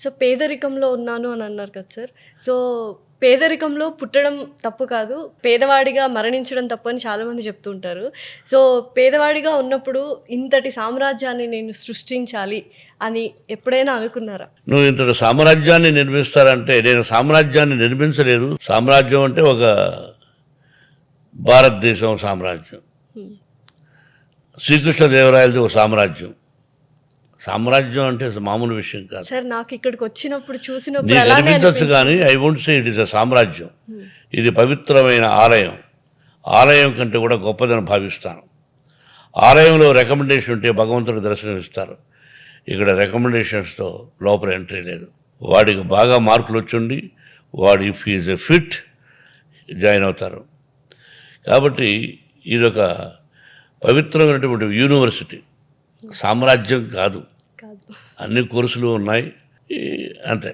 So పేదరికంలో ఉన్నాను అని అన్నారు కదా సార్. సో పేదరికంలో పుట్టడం తప్పు కాదు, పేదవాడిగా మరణించడం తప్పు అని చాలామంది చెప్తూ ఉంటారు. సో పేదవాడిగా ఉన్నప్పుడు ఇంతటి సామ్రాజ్యాన్ని నేను సృష్టించాలి అని ఎప్పుడైనా అనుకున్నారా? నువ్వు ఇంతటి సామ్రాజ్యాన్ని నిర్మిస్తారంటే, నేను సామ్రాజ్యాన్ని నిర్మించలేదు. సామ్రాజ్యం అంటే ఒక భారతదేశం సామ్రాజ్యం, శ్రీకృష్ణదేవరాయలది ఒక సామ్రాజ్యం. సామ్రాజ్యం అంటే మామూలు విషయం కాదు సార్. నాకు ఇక్కడికి వచ్చినప్పుడు చూసినప్పుడు నేను అలానే నిర్మించవచ్చు, కానీ I won't say it is a సామ్రాజ్యం. ఇది పవిత్రమైన ఆలయం. ఆలయం కంటే కూడా గొప్పదని భావిస్తాను. ఆలయంలో రికమెండేషన్ ఉంటే భగవంతుడు దర్శనం ఇస్తారు. ఇక్కడ రికమెండేషన్స్తో లోపల ఎంట్రీ లేదు. వాడికి బాగా మార్కులు వచ్చుండి వాడు if is a fit join అవుతారు. కాబట్టి ఇదొక పవిత్రమైనటువంటి యూనివర్సిటీ, సామ్రాజ్యం కాదు. కాదు. అన్ని కోర్సులు ఉన్నాయి, అంతే.